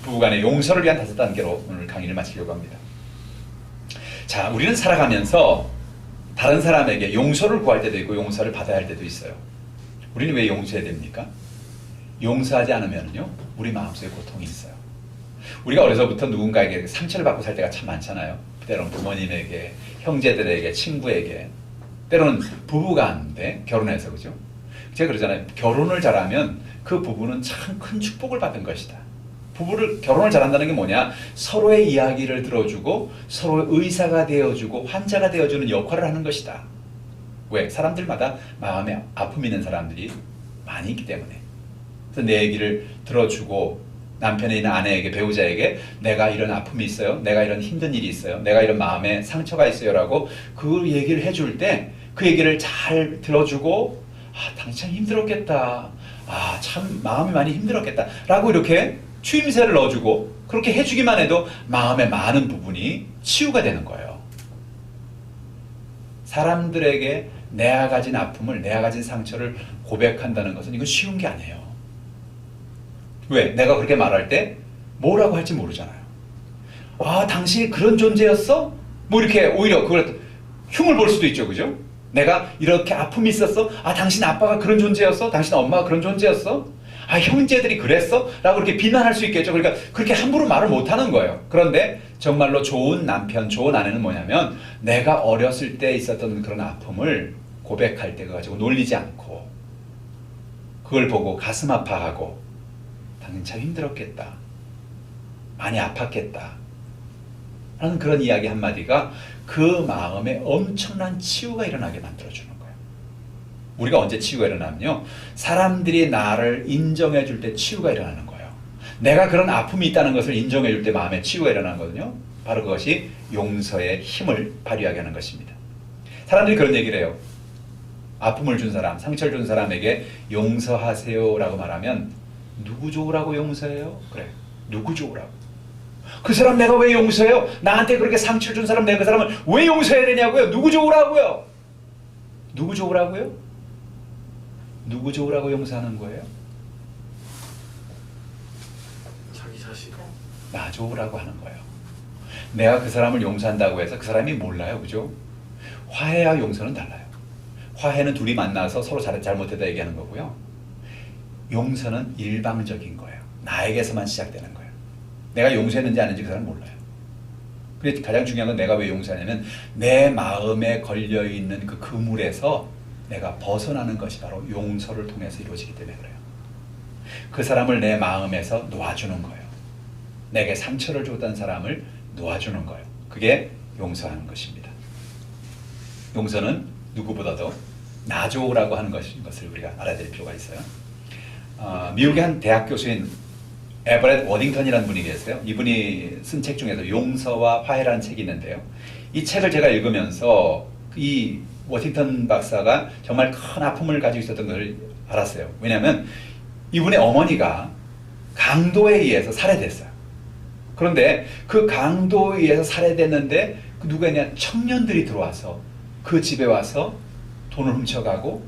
부부간의 용서를 위한 5단계로 오늘 강의를 마치려고 합니다. 자, 우리는 살아가면서 다른 사람에게 용서를 구할 때도 있고 용서를 받아야 할 때도 있어요. 우리는 왜 용서해야 됩니까? 용서하지 않으면요, 우리 마음속에 고통이 있어요. 우리가 어려서부터 누군가에게 상처를 받고 살 때가 참 많잖아요. 때로는 부모님에게, 형제들에게, 친구에게, 때로는 부부간에 결혼해서, 그죠? 제가 그러잖아요. 결혼을 잘하면 그 부부는 참 큰 축복을 받은 것이다. 결혼을 잘한다는 게 뭐냐? 서로의 이야기를 들어주고 서로의 의사가 되어주고 환자가 되어주는 역할을 하는 것이다. 왜? 사람들마다 마음에 아픔이 있는 사람들이 많이 있기 때문에. 그래서 내 얘기를 들어주고 남편이나 아내에게, 배우자에게 내가 이런 아픔이 있어요. 내가 이런 힘든 일이 있어요. 내가 이런 마음에 상처가 있어요. 라고 그 얘기를 해줄 때 그 얘기를 잘 들어주고 당신 참 힘들었겠다. 참 마음이 많이 힘들었겠다. 라고 이렇게 추임새를 넣어주고 그렇게 해주기만 해도 마음의 많은 부분이 치유가 되는 거예요. 사람들에게 내가 가진 아픔을, 내가 가진 상처를 고백한다는 것은 이건 쉬운 게 아니에요. 왜? 내가 그렇게 말할 때 뭐라고 할지 모르잖아요. 당신이 그런 존재였어? 뭐 이렇게 오히려 그걸 흉을 볼 수도 있죠. 그죠? 내가 이렇게 아픔이 있었어? 당신 아빠가 그런 존재였어? 당신 엄마가 그런 존재였어? 형제들이 그랬어? 라고 이렇게 비난할 수 있겠죠. 그러니까 그렇게 함부로 말을 못하는 거예요. 그런데 정말로 좋은 남편, 좋은 아내는 뭐냐면 내가 어렸을 때 있었던 그런 아픔을 고백할 때 그거 가지고 놀리지 않고 그걸 보고 가슴 아파하고 당신 참 힘들었겠다. 많이 아팠겠다. 라는 그런 이야기 한마디가 그 마음에 엄청난 치유가 일어나게 만들어주는 거예요. 우리가 언제 치유가 일어나면요, 사람들이 나를 인정해 줄 때 치유가 일어나는 거예요. 내가 그런 아픔이 있다는 것을 인정해 줄 때 마음에 치유가 일어나거든요. 바로 그것이 용서의 힘을 발휘하게 하는 것입니다. 사람들이 그런 얘기를 해요. 아픔을 준 사람, 상처를 준 사람에게 용서하세요 라고 말하면 누구 좋으라고 용서해요? 그래, 누구 좋으라고? 그 사람 내가 왜 용서해요? 나한테 그렇게 상처를 준 사람, 내가 그 사람을 왜 용서해야 되냐고요? 누구 좋으라고요? 누구 좋으라고요? 누구 좋으라고 용서하는 거예요? 자기 자신. 나 좋으라고 하는 거예요. 내가 그 사람을 용서한다고 해서 그 사람이 몰라요. 그죠? 화해와 용서는 달라요. 화해는 둘이 만나서 서로 잘못했다 얘기하는 거고요. 용서는 일방적인 거예요. 나에게서만 시작되는 거예요. 내가 용서했는지 아닌지 그 사람은 몰라요. 근데 가장 중요한 건 내가 왜 용서하냐면 내 마음에 걸려있는 그 그물에서 내가 벗어나는 것이 바로 용서를 통해서 이루어지기 때문에 그래요. 그 사람을 내 마음에서 놓아주는 거예요. 내게 상처를 줬던 사람을 놓아주는 거예요. 그게 용서하는 것입니다. 용서는 누구보다도 나 좋으라고 하는 것을 우리가 알아야 될 필요가 있어요. 미국의 한 대학 교수인 에버렛 워딩턴이라는 분이 계세요. 이분이 쓴 책 중에서 용서와 화해라는 책이 있는데요. 이 책을 제가 읽으면서 이 워딩턴 박사가 정말 큰 아픔을 가지고 있었던 것을 알았어요. 왜냐하면 이분의 어머니가 강도에 의해서 살해됐어요. 그런데 그 강도에 의해서 살해됐는데 누가 있냐, 청년들이 들어와서 그 집에 와서 돈을 훔쳐가고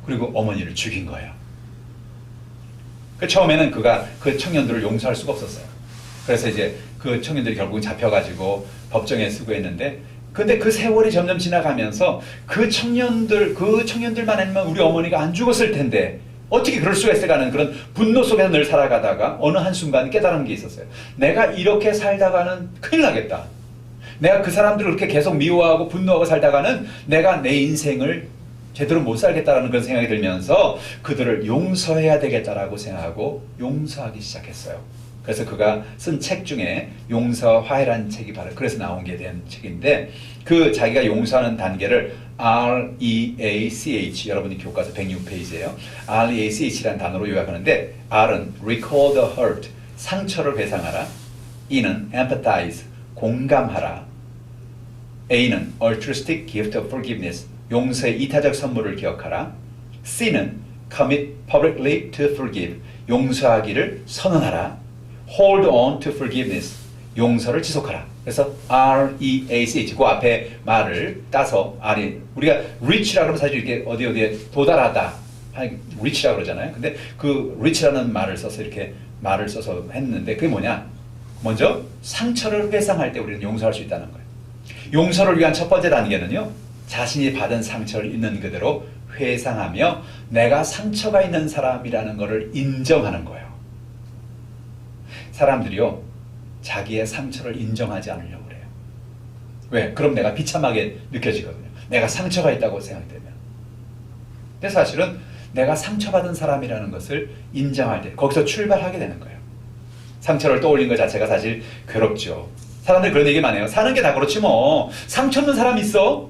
그리고 어머니를 죽인 거예요. 처음에는 그가 그 청년들을 용서할 수가 없었어요. 그래서 이제 그 청년들이 결국은 잡혀가지고 법정에 수고했는데, 근데 그 세월이 점점 지나가면서 그 청년들만 아니면 우리 어머니가 안 죽었을 텐데 어떻게 그럴 수가 있을까 하는 그런 분노 속에서 늘 살아가다가 어느 한순간 깨달은 게 있었어요. 내가 이렇게 살다가는 큰일 나겠다. 내가 그 사람들을 그렇게 계속 미워하고 분노하고 살다가는 내가 내 인생을 제대로 못 살겠다라는 그런 생각이 들면서 그들을 용서해야 되겠다라고 생각하고 용서하기 시작했어요. 그래서 그가 쓴 책 중에 용서와 화해라는 책이 바로 그래서 나온 게 된 책인데, 그 자기가 용서하는 단계를 REACH, 여러분이 교과서 106페이지예요. REACH라는 단어로 요약하는데, R은 recall the hurt, 상처를 회상하라. E는 empathize, 공감하라. A는 altruistic gift of forgiveness, 용서의 이타적 선물을 기억하라. C는 commit publicly to forgive, 용서하기를 선언하라. Hold on to forgiveness, 용서를 지속하라. 그래서 REACH, 그 앞에 말을 따서 우리가 reach라고 하면 사실 이렇게 어디에 도달하다, reach라고 그러잖아요. 근데 그 reach라는 말을 써서 이렇게 말을 써서 했는데 그게 뭐냐? 먼저 상처를 회상할 때 우리는 용서할 수 있다는 거예요. 용서를 위한 첫 번째 단계는요. 자신이 받은 상처를 있는 그대로 회상하며 내가 상처가 있는 사람이라는 것을 인정하는 거예요. 사람들이요. 자기의 상처를 인정하지 않으려고 그래요. 왜? 그럼 내가 비참하게 느껴지거든요. 내가 상처가 있다고 생각되면. 근데 사실은 내가 상처받은 사람이라는 것을 인정할 때 거기서 출발하게 되는 거예요. 상처를 떠올린 것 자체가 사실 괴롭죠. 사람들이 그런 얘기 많이 해요. 사는 게 다 그렇지 뭐. 상처 없는 사람 있어?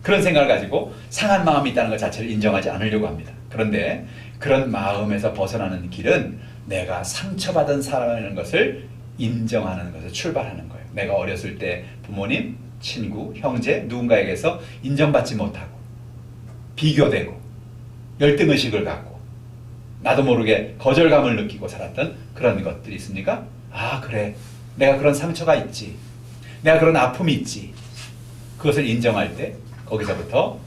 그런 생각을 가지고 상한 마음이 있다는 것 자체를 인정하지 않으려고 합니다. 그런데 그런 마음에서 벗어나는 길은 내가 상처받은 사람이라는 것을 인정하는 것에서 출발하는 거예요. 내가 어렸을 때 부모님, 친구, 형제, 누군가에게서 인정받지 못하고 비교되고 열등의식을 갖고 나도 모르게 거절감을 느끼고 살았던 그런 것들이 있습니까? 아, 그래. 내가 그런 상처가 있지. 내가 그런 아픔이 있지. 그것을 인정할 때 거기서부터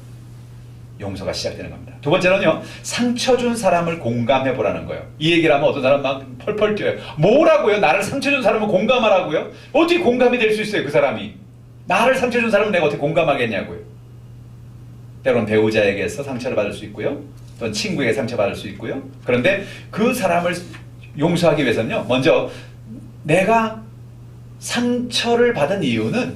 용서가 시작되는 겁니다. 두 번째는요. 상처 준 사람을 공감해 보라는 거예요. 이 얘기를 하면 어떤 사람 막 펄펄 뛰어요. 뭐라고요? 나를 상처 준 사람을 공감하라고요? 어떻게 공감이 될 수 있어요? 그 사람이. 나를 상처 준 사람을 내가 어떻게 공감하겠냐고요. 때로는 배우자에게서 상처를 받을 수 있고요. 또는 친구에게 상처받을 수 있고요. 그런데 그 사람을 용서하기 위해서는요. 먼저 내가 상처를 받은 이유는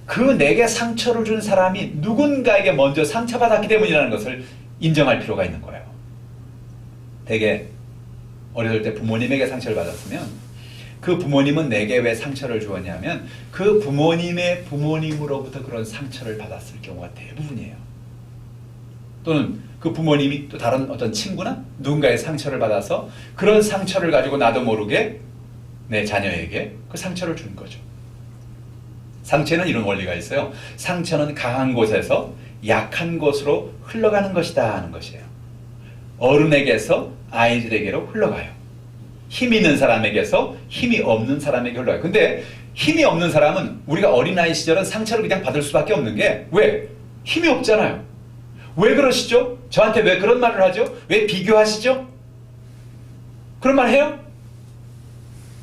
그 내게 상처를 준 사람이 누군가에게 먼저 상처받았기 때문이라는 것을 인정할 필요가 있는 거예요. 되게 어렸을 때 부모님에게 상처를 받았으면 그 부모님은 내게 왜 상처를 주었냐면 그 부모님의 부모님으로부터 그런 상처를 받았을 경우가 대부분이에요. 또는 그 부모님이 또 다른 어떤 친구나 누군가의 상처를 받아서 그런 상처를 가지고 나도 모르게 내 자녀에게 그 상처를 준 거죠. 상처는 이런 원리가 있어요. 상처는 강한 곳에서 약한 곳으로 흘러가는 것이다 하는 것이에요. 어른에게서 아이들에게로 흘러가요. 힘 있는 사람에게서 힘이 없는 사람에게 흘러가요. 근데 힘이 없는 사람은 우리가 어린아이 시절은 상처를 그냥 받을 수밖에 없는 게 왜? 힘이 없잖아요. 왜 그러시죠? 저한테 왜 그런 말을 하죠? 왜 비교하시죠? 그런 말 해요?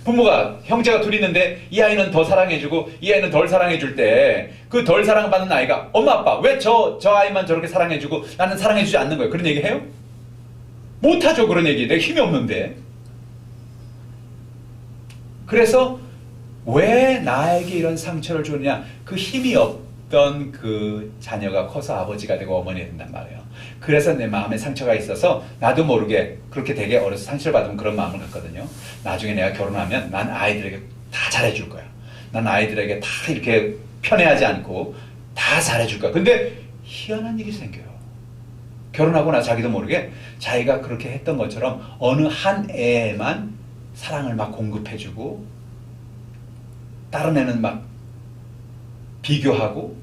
부모가 형제가 둘이 있는데 이 아이는 더 사랑해주고 이 아이는 덜 사랑해줄 때 그 덜 사랑받는 아이가 엄마 아빠 왜 저 아이만 저렇게 사랑해주고 나는 사랑해주지 않는 거예요? 그런 얘기 해요? 못하죠. 그런 얘기. 내가 힘이 없는데. 그래서 왜 나에게 이런 상처를 주느냐? 그 힘이 없던 그 자녀가 커서 아버지가 되고 어머니가 된단 말이에요. 그래서 내 마음에 상처가 있어서 나도 모르게 그렇게 되게 어려서 상처를 받으면 그런 마음을 갖거든요. 나중에 내가 결혼하면 난 아이들에게 다 잘해줄 거야. 난 아이들에게 다 이렇게 편애하지 않고 다 잘해줄 거야. 근데 희한한 일이 생겨요. 결혼하고 나 자기도 모르게 자기가 그렇게 했던 것처럼 어느 한 애에만 사랑을 막 공급해주고 다른 애는 막 비교하고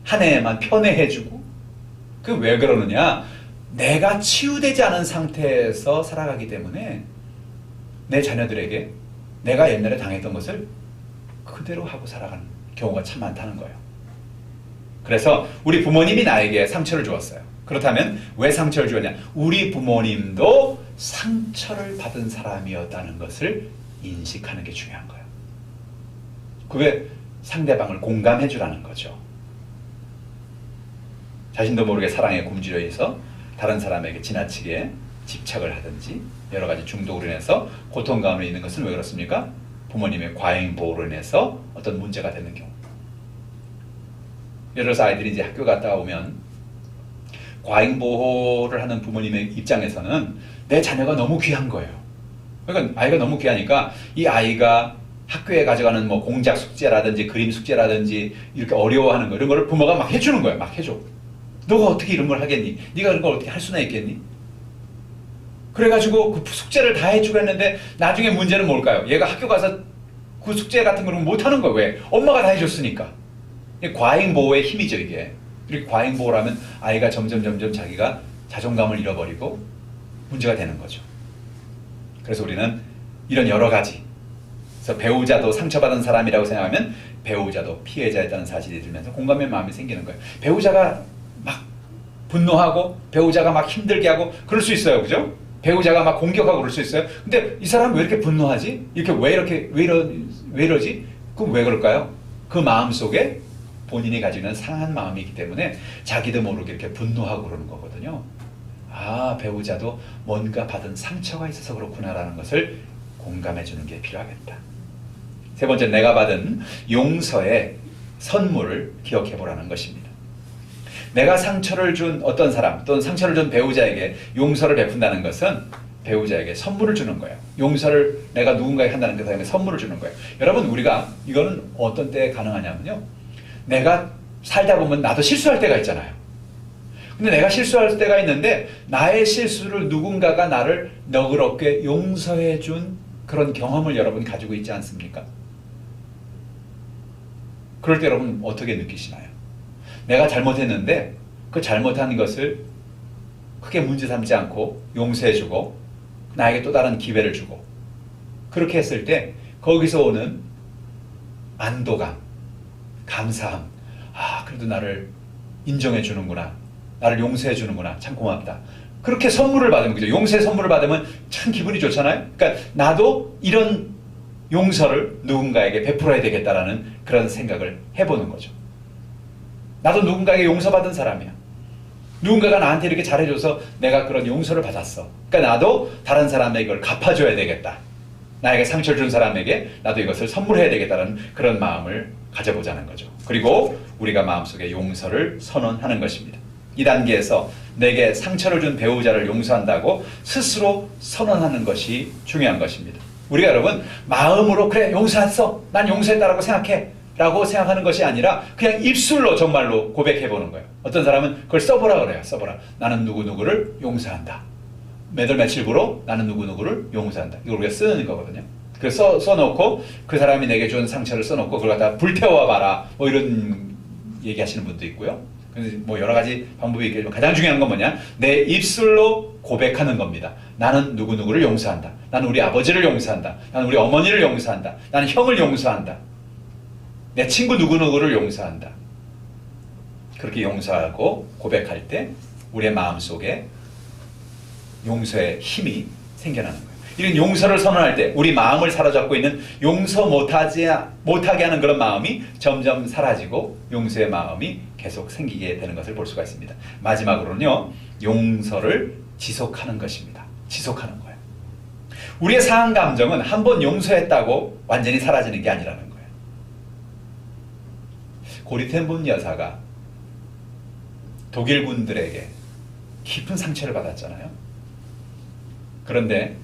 한 애에만 편애해주고 그 왜 그러느냐? 내가 치유되지 않은 상태에서 살아가기 때문에 내 자녀들에게 내가 옛날에 당했던 것을 그대로 하고 살아가는 경우가 참 많다는 거예요. 그래서 우리 부모님이 나에게 상처를 주었어요. 그렇다면 왜 상처를 주었냐? 우리 부모님도 상처를 받은 사람이었다는 것을 인식하는 게 중요한 거예요. 그게 상대방을 공감해 주라는 거죠. 자신도 모르게 사랑에 굶주려 있어 다른 사람에게 지나치게 집착을 하든지 여러 가지 중독으로 인해서 고통 가운데 있는 것은 왜 그렇습니까? 부모님의 과잉 보호로 인해서 어떤 문제가 되는 경우. 예를 들어서 아이들이 이제 학교 갔다 오면 과잉 보호를 하는 부모님의 입장에서는 내 자녀가 너무 귀한 거예요. 그러니까 아이가 너무 귀하니까 이 아이가 학교에 가져가는 뭐 공작 숙제라든지 그림 숙제라든지 이렇게 어려워하는 거 이런 거를 부모가 막 해주는 거예요. 막 해줘. 너가 어떻게 이런 걸 하겠니? 네가 이런 걸 어떻게 할 수나 있겠니? 그래가지고 그 숙제를 다 해주고 했는데 나중에 문제는 뭘까요? 얘가 학교 가서 그 숙제 같은 거는 못하는 거예요. 왜? 엄마가 다 해줬으니까. 과잉 보호의 힘이죠 이게. 이렇게 과잉 보호를 하면 아이가 점점 자기가 자존감을 잃어버리고 문제가 되는 거죠. 그래서 우리는 이런 여러 가지, 그래서 배우자도 상처받은 사람이라고 생각하면 배우자도 피해자였다는 사실이 들면서 공감의 마음이 생기는 거예요. 배우자가 막 분노하고 배우자가 막 힘들게 하고 그럴 수 있어요. 그죠? 배우자가 막 공격하고 그럴 수 있어요. 근데 이 사람 왜 이렇게 분노하지? 왜 이러지? 그럼 왜 그럴까요? 그 마음 속에 본인이 가지고 있는 상한 마음이기 때문에 자기도 모르게 이렇게 분노하고 그러는 거거든요. 아, 배우자도 뭔가 받은 상처가 있어서 그렇구나라는 것을 공감해 주는 게 필요하겠다. 세 번째, 내가 받은 용서의 선물을 기억해 보라는 것입니다. 내가 상처를 준 어떤 사람 또는 상처를 준 배우자에게 용서를 베푼다는 것은 배우자에게 선물을 주는 거예요. 용서를 내가 누군가에게 한다는 그 다음에 선물을 주는 거예요. 여러분, 우리가 이거는 어떤 때에 가능하냐면요, 내가 살다 보면 나도 실수할 때가 있잖아요. 근데 내가 실수할 때가 있는데 나의 실수를 누군가가 나를 너그럽게 용서해 준 그런 경험을 여러분 가지고 있지 않습니까? 그럴 때 여러분 어떻게 느끼시나요? 내가 잘못했는데 그 잘못한 것을 크게 문제 삼지 않고 용서해주고 나에게 또 다른 기회를 주고, 그렇게 했을 때 거기서 오는 안도감, 감사함, 아, 그래도 나를 인정해 주는구나, 나를 용서해 주는구나, 참 고맙다. 그렇게 선물을 받으면, 그죠? 용서의 선물을 받으면 참 기분이 좋잖아요. 그러니까 나도 이런 용서를 누군가에게 베풀어야 되겠다라는 그런 생각을 해보는 거죠. 나도 누군가에게 용서받은 사람이야. 누군가가 나한테 이렇게 잘해줘서 내가 그런 용서를 받았어. 그러니까 나도 다른 사람에게 이걸 갚아줘야 되겠다. 나에게 상처를 준 사람에게 나도 이것을 선물해야 되겠다는 그런 마음을 가져보자는 거죠. 그리고 우리가 마음속에 용서를 선언하는 것입니다. 이 단계에서 내게 상처를 준 배우자를 용서한다고 스스로 선언하는 것이 중요한 것입니다. 우리가 여러분 마음으로 그래 용서했어, 난 용서했다라고 생각해 라고 생각하는 것이 아니라 그냥 입술로 정말로 고백해보는 거예요. 어떤 사람은 그걸 써보라 그래요. 써보라. 나는 누구누구를 용서한다. 몇월 며칠부로 나는 누구누구를 용서한다. 이걸 우리가 쓰는 거거든요. 그래서 써놓고 그 사람이 내게 준 상처를 써놓고 그걸 갖다 불태워봐라, 뭐 이런 얘기하시는 분도 있고요. 그래서 뭐 여러 가지 방법이 있겠지만 가장 중요한 건 뭐냐, 내 입술로 고백하는 겁니다. 나는 누구누구를 용서한다. 나는 우리 아버지를 용서한다. 나는 우리 어머니를 용서한다. 나는 형을 용서한다. 내 친구 누구누구를 용서한다. 그렇게 용서하고 고백할 때 우리의 마음속에 용서의 힘이 생겨나는 거예요. 이런 용서를 선언할 때 우리 마음을 사로잡고 있는 용서 못하게 하는 그런 마음이 점점 사라지고 용서의 마음이 계속 생기게 되는 것을 볼 수가 있습니다. 마지막으로는요, 용서를 지속하는 것입니다. 지속하는 거예요. 우리의 상한 감정은 한번 용서했다고 완전히 사라지는 게 아니라는 거예요. 고리텐본 여사가 독일 군들에게 깊은 상처를 받았잖아요. 그런데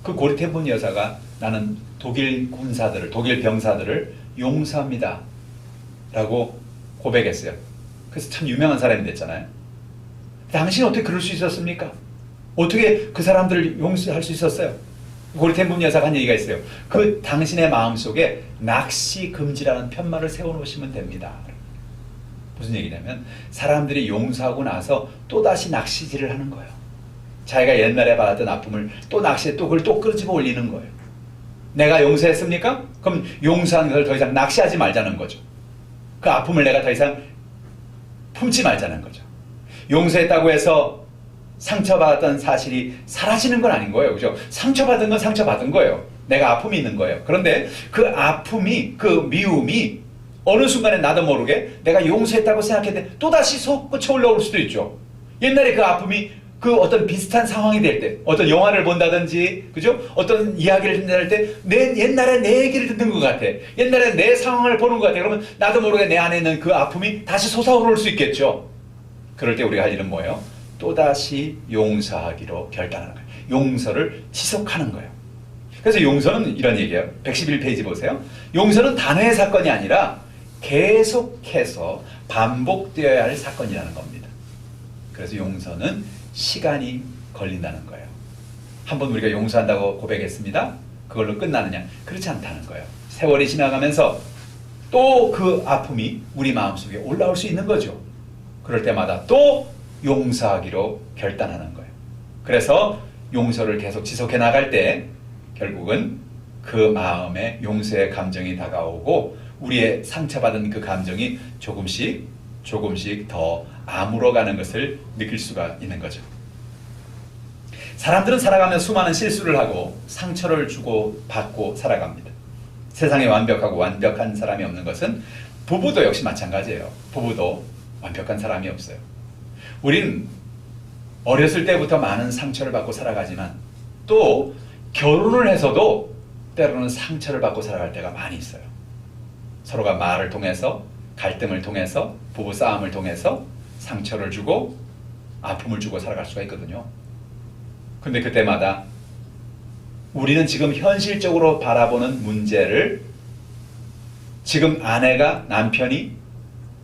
그 고리텐본 여사가 나는 독일 군사들을, 독일 병사들을 용서합니다 라고 고백했어요. 그래서 참 유명한 사람이 됐잖아요. 당신은 어떻게 그럴 수 있었습니까? 어떻게 그 사람들을 용서할 수 있었어요? 고리텐본 여사가 한 얘기가 있어요. 그 당신의 마음속에 낚시 금지라는 편말을 세워놓으시면 됩니다. 무슨 얘기냐면 사람들이 용서하고 나서 또다시 낚시질을 하는 거예요. 자기가 옛날에 받았던 아픔을 또 낚시해 또 그걸 또 끄집어 올리는 거예요. 내가 용서했습니까? 그럼 용서한 것을 더 이상 낚시하지 말자는 거죠. 그 아픔을 내가 더 이상 품지 말자는 거죠. 용서했다고 해서 상처받았던 사실이 사라지는 건 아닌 거예요. 그죠? 상처받은 건 상처받은 거예요. 내가 아픔이 있는 거예요. 그런데 그 아픔이, 그 미움이 어느 순간에 나도 모르게 내가 용서했다고 생각했는데 또다시 솟구쳐 올라올 수도 있죠. 옛날에 그 아픔이 그 어떤 비슷한 상황이 될 때, 어떤 영화를 본다든지, 그죠? 어떤 이야기를 듣는 때, 옛날에 내 얘기를 듣는 것 같아. 옛날에 내 상황을 보는 것 같아. 그러면 나도 모르게 내 안에 있는 그 아픔이 다시 솟아오를 수 있겠죠. 그럴 때 우리가 할 일은 뭐예요? 또다시 용서하기로 결단하는 거예요. 용서를 지속하는 거예요. 그래서 용서는 이런 얘기예요. 111페이지 보세요. 용서는 단회의 사건이 아니라 계속해서 반복되어야 할 사건이라는 겁니다. 그래서 용서는 시간이 걸린다는 거예요. 한번 우리가 용서한다고 고백했습니다. 그걸로 끝나느냐? 그렇지 않다는 거예요. 세월이 지나가면서 또 그 아픔이 우리 마음속에 올라올 수 있는 거죠. 그럴 때마다 또 용서하기로 결단하는 거예요. 그래서 용서를 계속 지속해 나갈 때 결국은 그 마음에 용서의 감정이 다가오고 우리의 상처받은 그 감정이 조금씩 더 아물어가는 것을 느낄 수가 있는 거죠. 사람들은 살아가면서 수많은 실수를 하고 상처를 주고 받고 살아갑니다. 세상에 완벽한 사람이 없는 것은 부부도 역시 마찬가지예요. 부부도 완벽한 사람이 없어요. 우리는 어렸을 때부터 많은 상처를 받고 살아가지만 또 결혼을 해서도 때로는 상처를 받고 살아갈 때가 많이 있어요. 서로가 말을 통해서, 갈등을 통해서, 부부싸움을 통해서 상처를 주고 아픔을 주고 살아갈 수가 있거든요. 근데 그때마다 우리는 지금 현실적으로 바라보는 문제를 지금 아내가, 남편이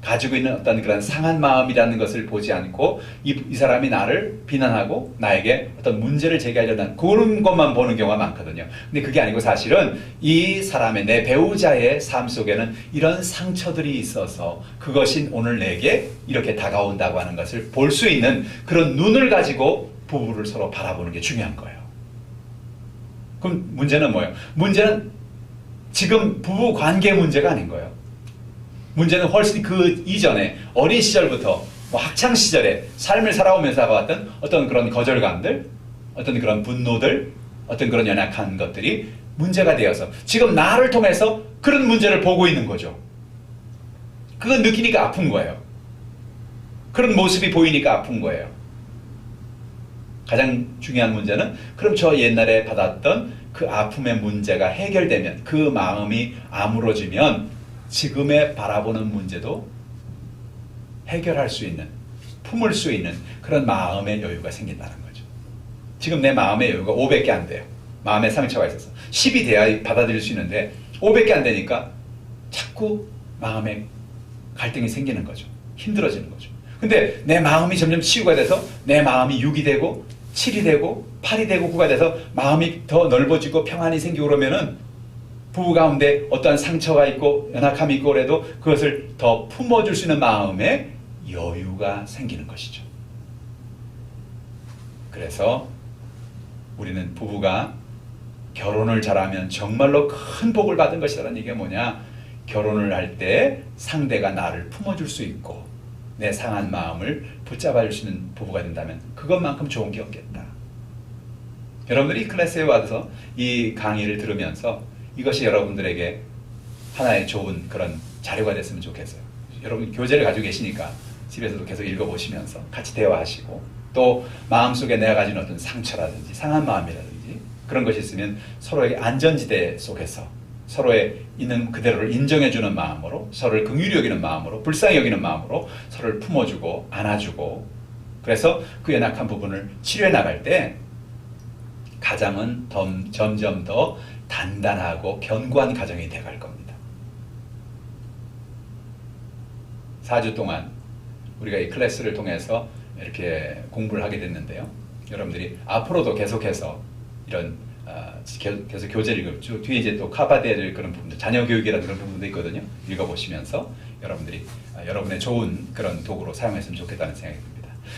가지고 있는 어떤 그런 상한 마음이라는 것을 보지 않고 이 사람이 나를 비난하고 나에게 어떤 문제를 제기하려는 그런 것만 보는 경우가 많거든요. 근데 그게 아니고 사실은 이 사람의, 내 배우자의 삶 속에는 이런 상처들이 있어서 그것이 오늘 내게 이렇게 다가온다고 하는 것을 볼 수 있는 그런 눈을 가지고 부부를 서로 바라보는 게 중요한 거예요. 그럼 문제는 뭐예요? 문제는 지금 부부 관계 문제가 아닌 거예요. 문제는 훨씬 그 이전에 어린 시절부터 학창 시절에 삶을 살아오면서 왔던 어떤 그런 거절감들, 어떤 그런 분노들, 어떤 그런 연약한 것들이 문제가 되어서 지금 나를 통해서 그런 문제를 보고 있는 거죠. 그건 느끼니까 아픈 거예요. 그런 모습이 보이니까 아픈 거예요. 가장 중요한 문제는 그럼 저 옛날에 받았던 그 아픔의 문제가 해결되면, 그 마음이 아물어지면 지금의 바라보는 문제도 해결할 수 있는, 품을 수 있는 그런 마음의 여유가 생긴다는 거죠. 지금 내 마음의 여유가 500개 안 돼요. 마음에 상처가 있어서 10이 돼야 받아들일 수 있는데 500개 안 되니까 자꾸 마음에 갈등이 생기는 거죠. 힘들어지는 거죠. 근데 내 마음이 점점 치유가 돼서 내 마음이 6이 되고 7이 되고 8이 되고 9가 돼서 마음이 더 넓어지고 평안이 생기고 그러면은 부부 가운데 어떠한 상처가 있고 연약함이 있고 그래도 그것을 더 품어줄 수 있는 마음의 여유가 생기는 것이죠. 그래서 우리는 부부가 결혼을 잘하면 정말로 큰 복을 받은 것이라는 얘기가 뭐냐? 결혼을 할 때 상대가 나를 품어줄 수 있고 내 상한 마음을 붙잡아줄 수 있는 부부가 된다면 그것만큼 좋은 게 없겠다. 여러분들이 이 클래스에 와서 이 강의를 들으면서 이것이 여러분들에게 하나의 좋은 그런 자료가 됐으면 좋겠어요. 여러분 교재를 가지고 계시니까 집에서도 계속 읽어보시면서 같이 대화하시고 또 마음속에 내가 가진 어떤 상처라든지 상한 마음이라든지 그런 것이 있으면 서로에게 안전지대 속에서 서로의 있는 그대로를 인정해주는 마음으로, 서로를 긍휼히 여기는 마음으로, 불쌍히 여기는 마음으로 서로를 품어주고 안아주고, 그래서 그 연약한 부분을 치료해 나갈 때 가정은 점점 더 단단하고 견고한 가정이 돼갈 겁니다. 4주 동안 우리가 이 클래스를 통해서 이렇게 공부를 하게 됐는데요. 여러분들이 앞으로도 계속해서 이런 계속 교재를 읽고 뒤에 이제 또 커버돼야 될 그런 부분들, 자녀 교육이라는 그런 부분도 있거든요. 읽어보시면서 여러분들이 여러분의 좋은 그런 도구로 사용했으면 좋겠다는 생각이 듭니다.